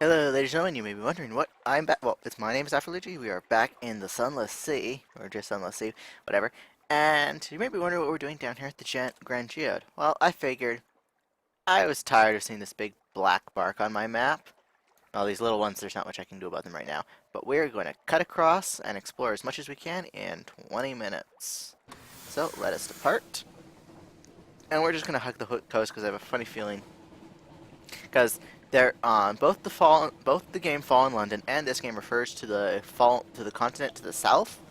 Hello, ladies and gentlemen. You may be wondering what I'm back. Well, it's my name is Afroluigi. We are back in the Sunless Sea, or just Sunless Sea, whatever. And you may be wondering what we're doing down here at the Grand Geode. Well, I figured I was tired of seeing this big black bark on my map. All these little ones, there's not much I can do about them right now. But we're going to cut across and explore as much as we can in 20 minutes. So let us depart. And we're just going to hug the coast because I have a funny feeling because they're on both the game Fall in London and this game refers to the continent to the south,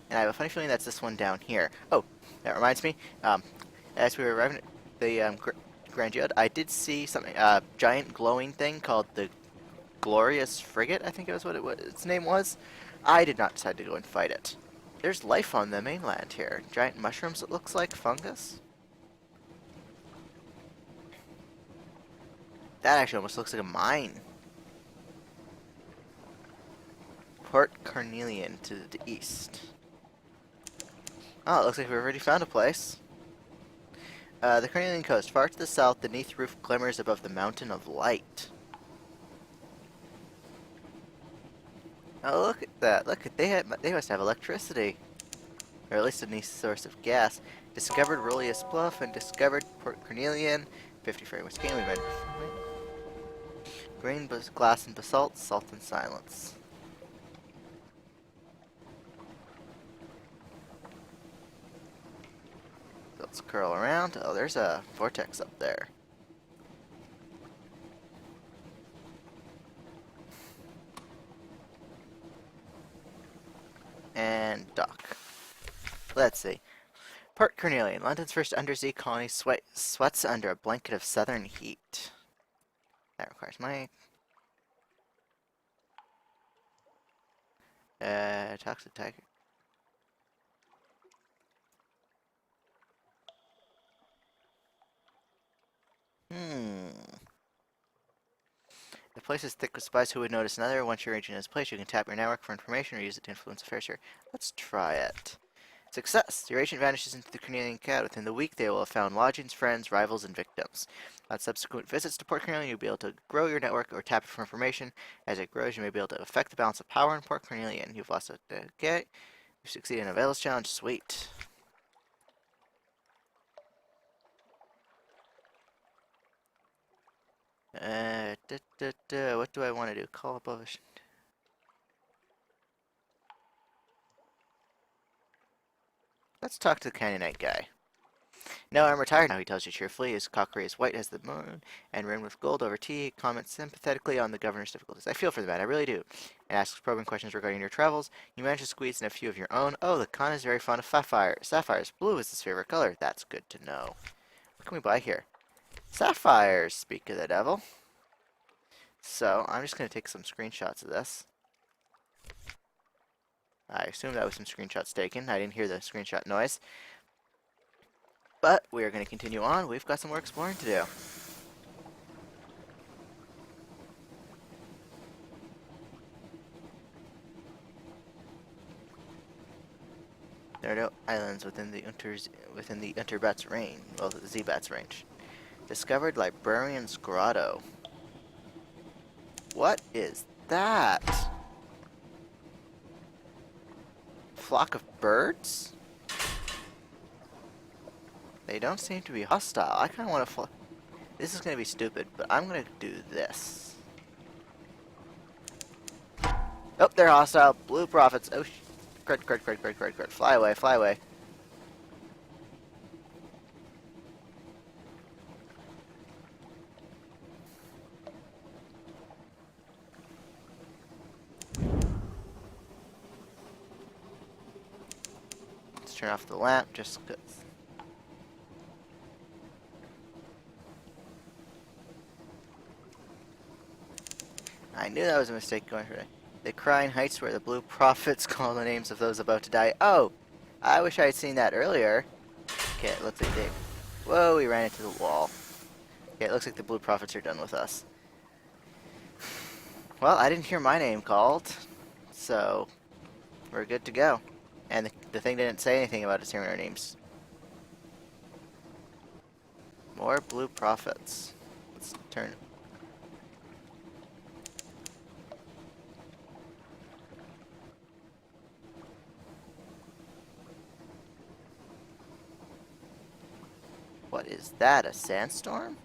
and I have a funny feeling that's this one down here. Oh, that reminds me. As we were arriving at the Grand Geode, I did see something, giant glowing thing called the Glorious Frigate. I think it was its name was. I did not decide to go and fight it. There's life on the mainland here. Giant mushrooms. It looks like fungus. That actually almost looks like a mine. Port Carnelian to the east. Oh, it looks like we've already found a place. The Carnelian coast. Far to the south, the Neath roof glimmers above the mountain of light. Oh, look at that. Look at they must have electricity. Or at least a nice source of gas. Discovered Rollius Bluff and discovered Port Carnelian. 50 frame with game. We made grain, glass, and basalt, salt, and silence. Let's curl around. Oh, there's a vortex up there. And dock. Let's see. Port Carnelian, London's first undersea colony, sweats under a blanket of southern heat. That requires money. Toxic tiger. The place is thick with spies who would notice another. Once your agent is placed, you can tap your network for information or use it to influence affairs here. Let's try it. Success! Your agent vanishes into the Carnelian Cat. Within the week, they will have found lodgings, friends, rivals, and victims. On subsequent visits to Port Carnelian, you'll be able to grow your network or tap it for information. As it grows, you may be able to affect the balance of power in Port Carnelian. You've lost a gate. You've succeeded in a Veils challenge. Sweet. What do I want to do? Call above a... Let's talk to the Canaanite guy. No, I'm retired now, he tells you cheerfully. His cockery is white as the moon and rimmed with gold over tea. Comments sympathetically on the governor's difficulties. I feel for the man, I really do. And asks probing questions regarding your travels. You manage to squeeze in a few of your own. Oh, the Khan is very fond of sapphires. Blue is his favorite color. That's good to know. What can we buy here? Sapphires, speak of the devil. So, I'm just going to take some screenshots of this. I assume that was some screenshots taken. I didn't hear the screenshot noise. But we are going to continue on. We've got some more exploring to do. There are no islands within the Unterbat's range. Well, the Z-Bat's range. Discovered Librarian's Grotto. What is that? Flock of birds? They don't seem to be hostile. I kind of want to This is going to be stupid, but I'm going to do this. Oh, they're hostile. Blue prophets. Oh, crud. Fly away, fly away. Let's turn off the lamp just because. I knew that was a mistake going for it. The Crying Heights where the Blue Prophets call the names of those about to die. Oh! I wish I had seen that earlier. Okay, it looks like they... Whoa, we ran into the wall. Okay, it looks like the Blue Prophets are done with us. Well, I didn't hear my name called, so we're good to go. And the thing didn't say anything about us hearing our names. More Blue Prophets. Let's turn... What is that, a sandstorm?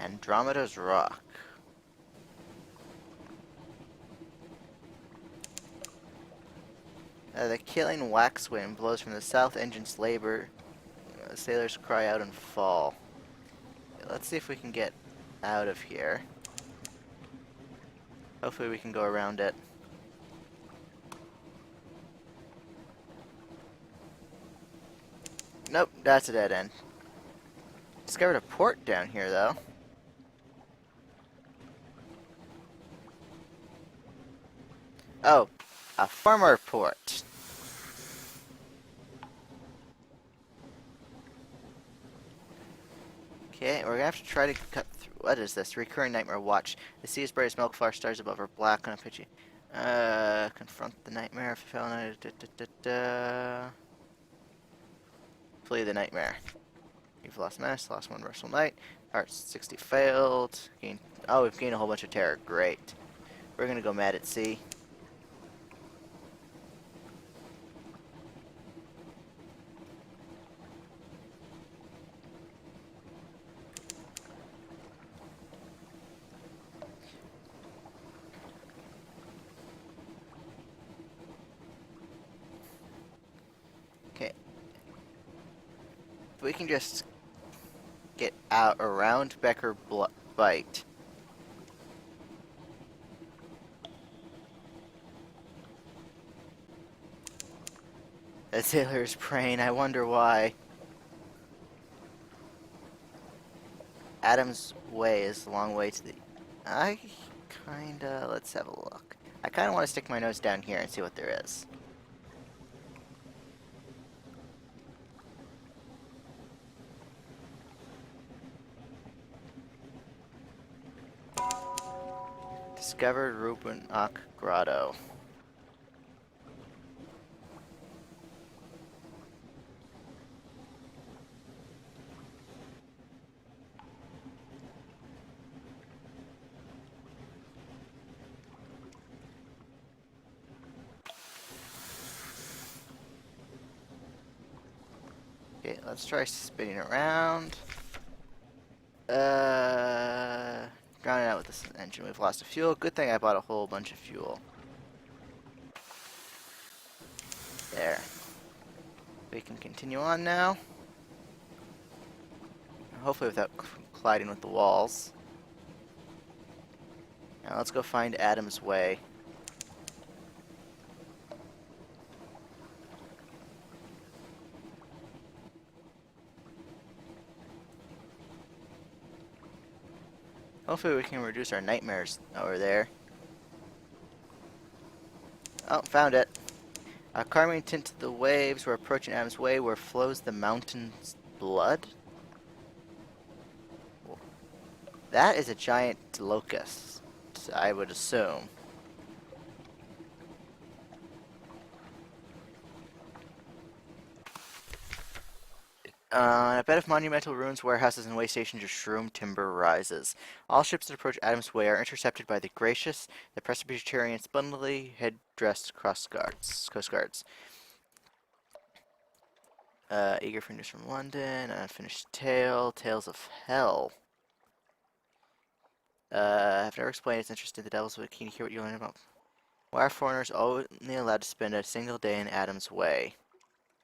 Andromeda's Rock. The killing wax wind blows from the south engine's labor. Sailors cry out and fall. Let's see if we can get out of here. Hopefully we can go around it. Nope, that's a dead end. Discovered a port down here, though. Oh, a farmer port. Okay, we're gonna have to try to cut through. What is this? Recurring nightmare watch. The sea is bright as milk flower stars above her black on a pitchy. Confront the nightmare if you fell. Flee the nightmare. You've lost menace, lost one restful night. Heart 60 failed. Oh, we've gained a whole bunch of terror. Great. We're gonna go mad at sea. Okay. If we can just get out around Becker Bite. The sailor is praying. I wonder why. Adam's Way is a long way to the... Let's have a look. I kinda want to stick my nose down here and see what there is. Discovered Rubinock Grotto. Okay, let's try spinning around. Drown it out with this engine. We've lost a fuel. Good thing I bought a whole bunch of fuel. There. We can continue on now. Hopefully without colliding with the walls. Now let's go find Adam's Way. Hopefully we can reduce our nightmares over there. Oh, found it. A carmine tint to the waves. We're approaching Adam's Way where flows the mountain's blood. That is a giant locust, I would assume. A bed of monumental ruins, warehouses, and way stations of shroom timber rises. All ships that approach Adam's Way are intercepted by the gracious, the Presbyterian, splendidly head-dressed coast guards. Eager for news from London, unfinished tale, tales of hell. I've never explained its interest in the devils, but keen to hear what you learn about. Why are foreigners only allowed to spend a single day in Adam's Way?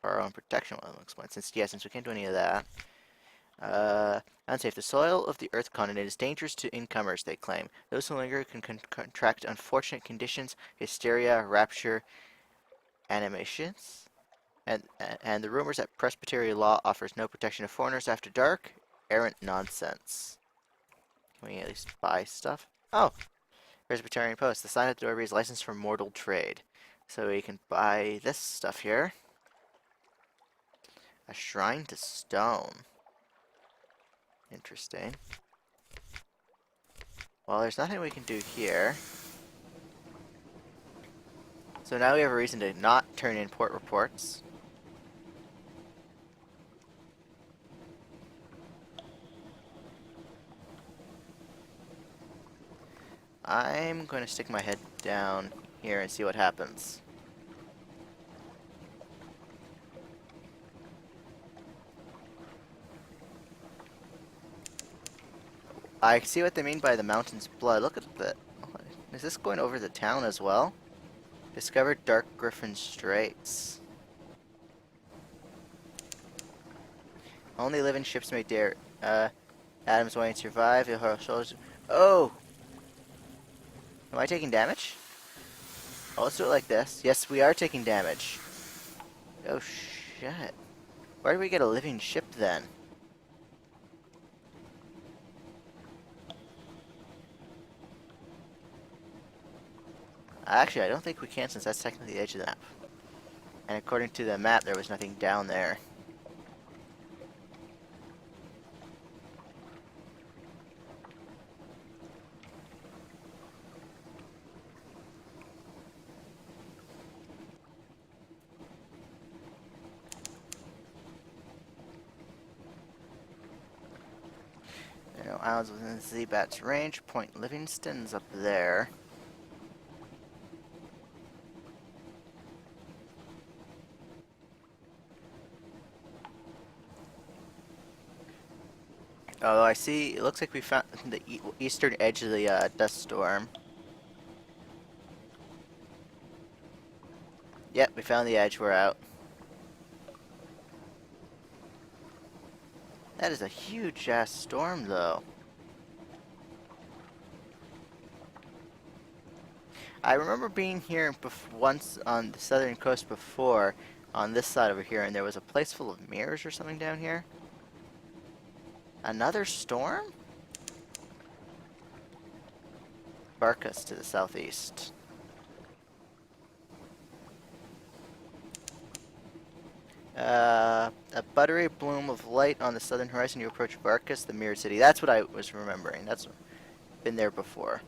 For our own protection, well, I'll explain. Since we can't do any of that. Unsafe. The soil of the Earth continent is dangerous to incomers, they claim. Those who linger can contract unfortunate conditions, hysteria, rapture, animations. And the rumors that Presbyterian law offers no protection to foreigners after dark? Errant nonsense. Can we at least buy stuff? Oh! Presbyterian Post. The sign at the door reads license for mortal trade. So we can buy this stuff here. A shrine to stone. Interesting. Well, there's nothing we can do here. So now we have a reason to not turn in port reports. I'm going to stick my head down here and see what happens. I see what they mean by the mountain's blood. Look at the... Is this going over the town as well? Discovered Dark Griffin Straits. Only living ships may dare. Adam's way to survive. Oh! Am I taking damage? Oh, let's do it like this. Yes, we are taking damage. Oh, shit. Where do we get a living ship, then? Actually, I don't think we can, since that's technically the edge of the map. And according to the map, there was nothing down there. There are no islands within the Z-Bat's range. Point Livingston's up there. Although I see, it looks like we found the eastern edge of the dust storm. Yep, we found the edge. We're out. That is a huge ass storm, though. I remember being here once on the southern coast before, on this side over here, and there was a place full of mirrors or something down here. Another storm? Barcus to the southeast. A buttery bloom of light on the southern horizon. You approach Barcus, the mirrored city. That's what I was remembering. That's been there before.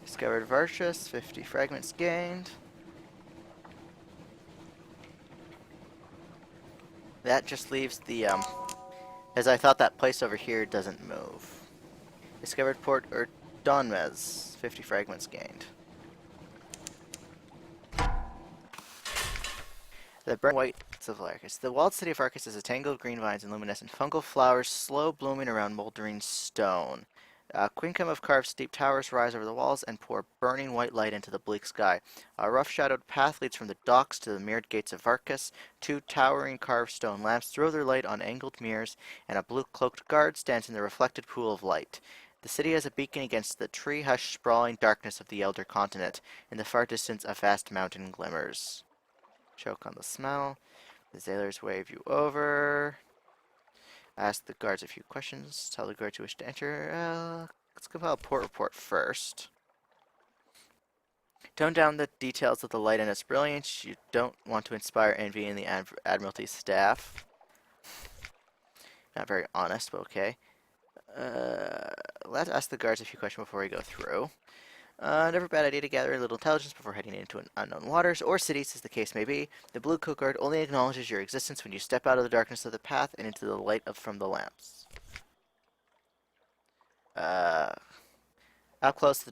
Discovered Varchus, 50 fragments gained. That just leaves the, as I thought that place over here doesn't move. Discovered Port Donmez, 50 fragments gained. The burnt whites of Arcus. The walled city of Arcus is a tangle of green vines and luminescent fungal flowers, slow blooming around moldering stone. A quincum of carved steep towers rise over the walls and pour burning white light into the bleak sky. A rough-shadowed path leads from the docks to the mirrored gates of Arcus. Two towering carved stone lamps throw their light on angled mirrors, and a blue-cloaked guard stands in the reflected pool of light. The city has a beacon against the tree-hushed, sprawling darkness of the elder continent. In the far distance, a vast mountain glimmers. Choke on the smell. The sailors wave you over. Ask the guards a few questions. Tell the guards you wish to enter. Let's compile a port report first. Tone down the details of the light and its brilliance. You don't want to inspire envy in the Admiralty staff. Not very honest, but okay. Let's ask the guards a few questions before we go through. Never a bad idea to gather a little intelligence before heading into unknown waters, or cities as the case may be. The blue coat guard only acknowledges your existence when you step out of the darkness of the path and into the light from the lamps. Up close,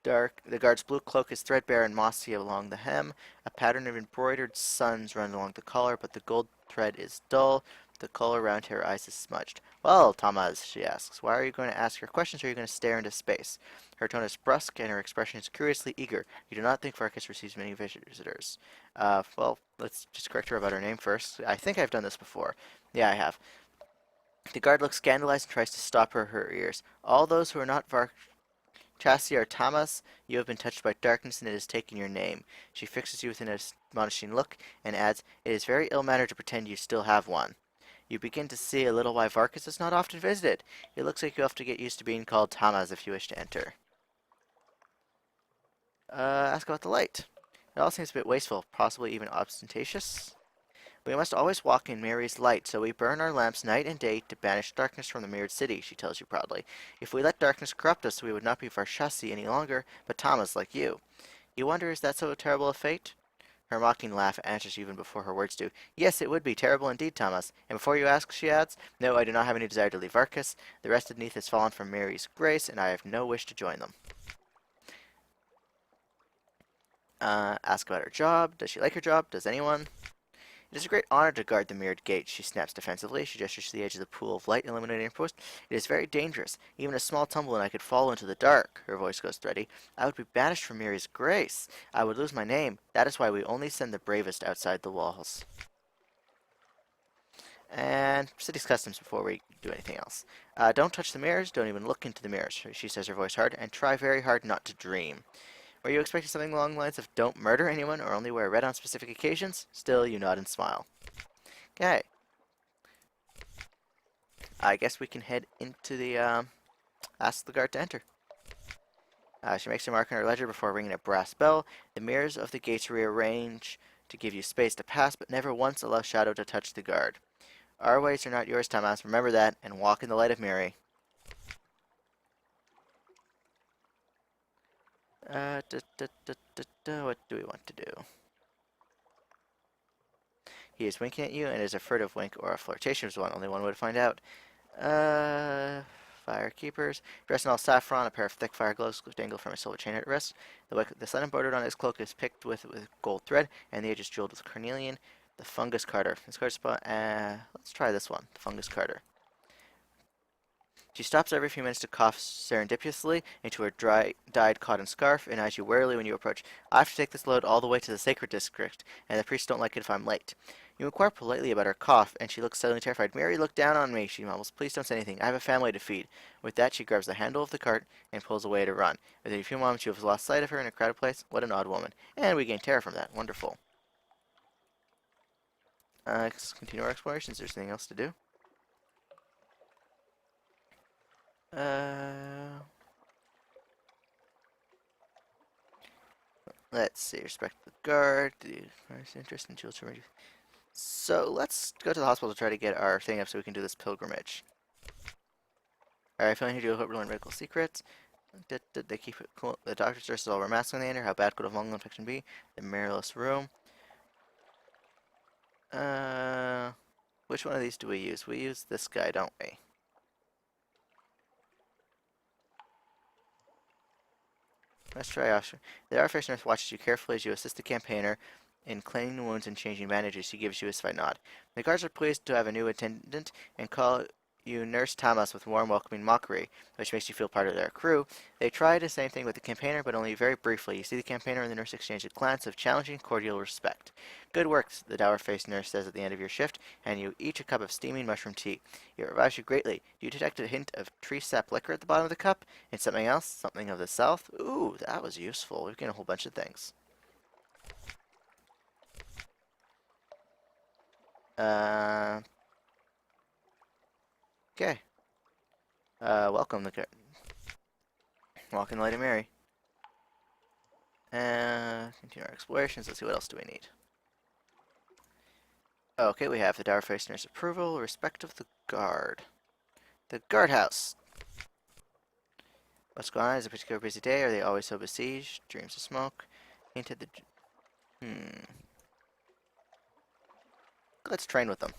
the guard's blue cloak is threadbare and mossy along the hem. A pattern of embroidered suns run along the collar, but the gold thread is dull. The color around her eyes is smudged. Well, Thomas, she asks, why are you going to ask her questions, or are you going to stare into space? Her tone is brusque, and her expression is curiously eager. You do not think Farkas receives many visitors. Well, let's just correct her about her name first. I think I've done this before. Yeah, I have. The guard looks scandalized and tries to stop her ears. All those who are not Chassi are Tamas. You have been touched by darkness, and it has taken your name. She fixes you with an admonishing look, and adds, it is very ill-mannered to pretend you still have one. You begin to see a little why Varkas is not often visited. It looks like you have to get used to being called Tamas if you wish to enter. Ask about the light. It all seems a bit wasteful, possibly even ostentatious. We must always walk in Mary's light, so we burn our lamps night and day to banish darkness from the mirrored city, she tells you proudly. If we let darkness corrupt us, we would not be Varchassi any longer, but Tamas like you. You wonder, is that so terrible a fate? Her mocking laugh answers even before her words do. Yes, it would be terrible indeed, Thomas. And before you ask, she adds, no, I do not have any desire to leave Arcus. The rest of Neath has fallen from Mary's grace, and I have no wish to join them. Ask about her job. Does she like her job? Does anyone? It is a great honor to guard the mirrored gate, she snaps defensively. She gestures to the edge of the pool of light illuminating her post. It is very dangerous. Even a small tumble and I could fall into the dark. Her voice goes thready. I would be banished from Miri's grace. I would lose my name. That is why we only send the bravest outside the walls. And city's customs before we do anything else. Don't touch the mirrors. Don't even look into the mirrors, she says, her voice hard, and try very hard not to dream. Were you expecting something along the lines of don't murder anyone or only wear red on specific occasions? Still, you nod and smile. Okay. I guess we can head into the, ask the guard to enter. She makes a mark on her ledger before ringing a brass bell. The mirrors of the gates rearrange to give you space to pass, but never once allow shadow to touch the guard. Our ways are not yours, Thomas. Remember that, and walk in the light of Miri. What do we want to do? He is winking at you, and is a furtive wink or a flirtatious one. Only one way to find out. Firekeepers. Dressed in all saffron, a pair of thick fire gloves dangle from a silver chain at his wrist. The sun embroidered on his cloak is picked with gold thread, and the edge is jeweled with carnelian. The fungus carter. This card spot. Let's try this one. The fungus carter. She stops every few minutes to cough serendipitously into her dyed cotton scarf and eyes you warily when you approach. I have to take this load all the way to the sacred district, and the priests don't like it if I'm late. You inquire politely about her cough, and she looks suddenly terrified. Mary, look down on me, she mumbles. Please don't say anything. I have a family to feed. With that, she grabs the handle of the cart and pulls away to run. Within a few moments, you have lost sight of her in a crowded place. What an odd woman. And we gain terror from that. Wonderful. Let's continue our explorations. There's anything else to do? Let's see. Respect the guard. The interest in children. So let's go to the hospital to try to get our thing up so we can do this pilgrimage. Alright, feeling here to learn medical secrets. They keep it cool. The doctor's nurses all wear masks when they enter. How bad could a fungal infection be? The mirrorless room. Which one of these do we use? We use this guy, don't we? Let's try Oscar. The outfaced nurse watches you carefully as you assist the campaigner in cleaning the wounds and changing bandages. He gives you a slight nod. The guards are pleased to have a new attendant and call you Nurse Thomas with warm, welcoming mockery, which makes you feel part of their crew. They try the same thing with the campaigner, but only very briefly. You see the campaigner and the nurse exchange a glance of challenging, cordial respect. Good work, the dour-faced nurse says at the end of your shift, and you each a cup of steaming mushroom tea. It revives you greatly. You detect a hint of tree sap liquor at the bottom of the cup, and something else, something of the south. Ooh, that was useful. We've gained a whole bunch of things. Okay. Welcome walk in the light of Mary. Continue our explorations. Let's see, what else do we need? Okay, we have the dour-faced nurse approval, respect of the guard. The guardhouse. What's going on? Is it a particular busy day? Are they always so besieged? Dreams of smoke. Painted the... Let's train with them.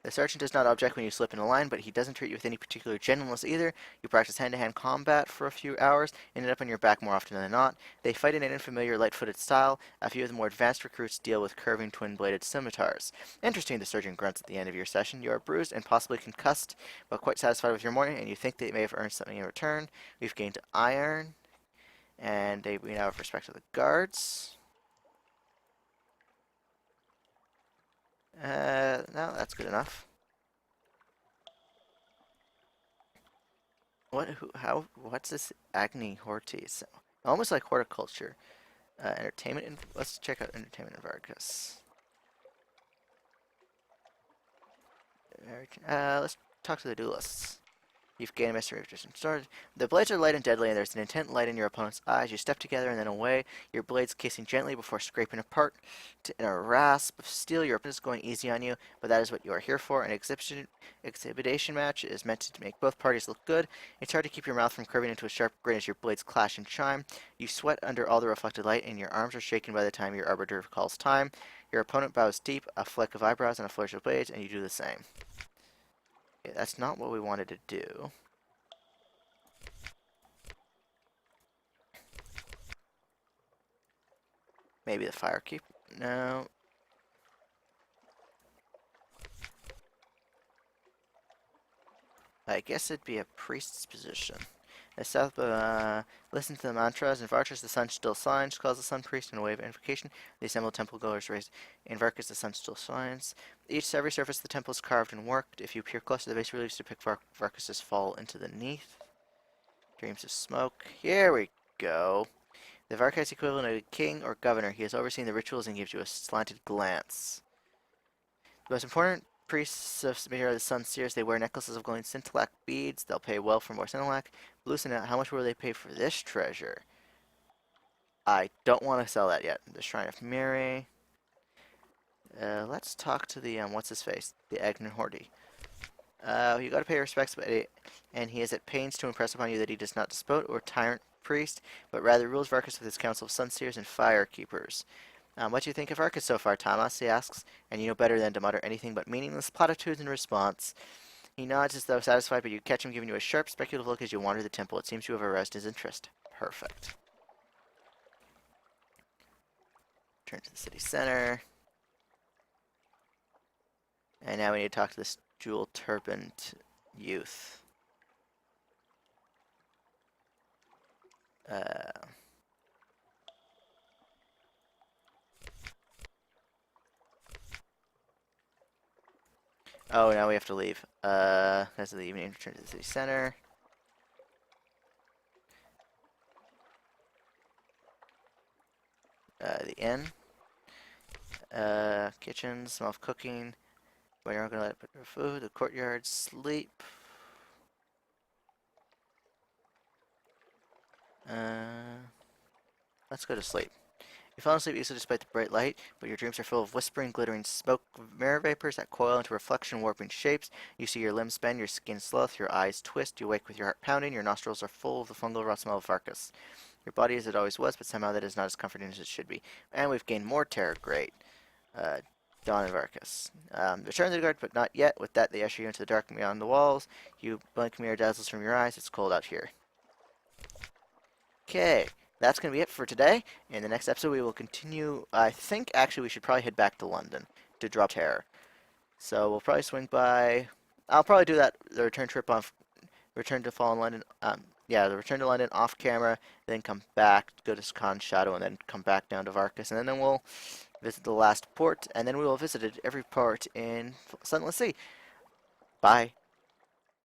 The sergeant does not object when you slip in a line, but he doesn't treat you with any particular gentleness either. You practice hand-to-hand combat for a few hours, and end up on your back more often than not. They fight in an unfamiliar, light-footed style. A few of the more advanced recruits deal with curving, twin-bladed scimitars. Interesting, the sergeant grunts at the end of your session. You are bruised and possibly concussed, but quite satisfied with your morning, and you think they may have earned something in return. We've gained iron, and we now have respect for the guards. No, that's good enough. What's this Agni Hortes? Almost like horticulture. Entertainment, let's check out entertainment in Vargas. Let's talk to the duelists. You've gained a mystery of just started. The blades are light and deadly, and there's an intent light in your opponent's eyes. You step together and then away, your blades kissing gently before scraping apart. In a rasp of steel, your opponent is going easy on you, but that is what you are here for. An exhibition match is meant to make both parties look good. It's hard to keep your mouth from curving into a sharp grin as your blades clash and chime. You sweat under all the reflected light, and your arms are shaking by the time your arbiter calls time. Your opponent bows deep, a fleck of eyebrows and a flourish of blades, and you do the same. Okay, that's not what we wanted to do. Maybe the firekeeper? No. I guess it'd be a priest's position. South, listen to the mantras. In Vargas, the sun still shines. Calls the sun priest in a wave of invocation. The assembled temple goers raise. In Vargas, the sun still shines. Every surface of the temple is carved and worked. If you peer close to the bas reliefs, depict Vargas' fall into the neath. Dreams of smoke. Here we go. The Vargas equivalent of a king or governor. He has overseen the rituals and gives you a slanted glance. The most important priests of Samir are the Sun Seers. They wear necklaces of glowing scintillac beads. They'll pay well for more scintillac. Loosen out. How much will they pay for this treasure? I don't want to sell that yet. The Shrine of Miri. Let's talk to the, what's his face? The Agnan Hordy. You gotta pay respects, and he is at pains to impress upon you that he does not despot or tyrant priest, but rather rules Varkas with his council of Sun Seers and Fire Keepers. What do you think of Arcus so far, Thomas? He asks, and you know better than to mutter anything but meaningless platitudes in response. He nods as though satisfied, but you catch him giving you a sharp, speculative look as you wander the temple. It seems to have aroused his interest. Perfect. Turn to the city center. And now we need to talk to this jewel turbaned youth. Oh, now we have to leave. As of the evening, return to the city center. The inn. Kitchen, smell of cooking. When you're gonna let put your food, the courtyard, sleep. Let's go to sleep. You fall asleep easily despite the bright light, but your dreams are full of whispering, glittering smoke mirror vapors that coil into reflection, warping shapes. You see your limbs bend, your skin sloth, your eyes twist. You wake with your heart pounding, your nostrils are full of the fungal raw smell of Varkas. Your body as it always was, but somehow that is not as comforting as it should be. And we've gained more terror. Great. Dawn and Varkas. Return to the guard, but not yet. With that, they usher you into the dark beyond the walls. You blink, mirror dazzles from your eyes. It's cold out here. Okay, that's going to be it for today. In the next episode, we will continue. I think, actually, we should probably head back to London to drop terror. So we'll probably swing by. I'll probably do that, the return trip on Return to Fallen London. Yeah, the return to London off camera, then come back, go to Khan's Shadow, and then come back down to Varkas, and then we'll visit the last port, and then we will have visited every port in Sunless Sea. Bye.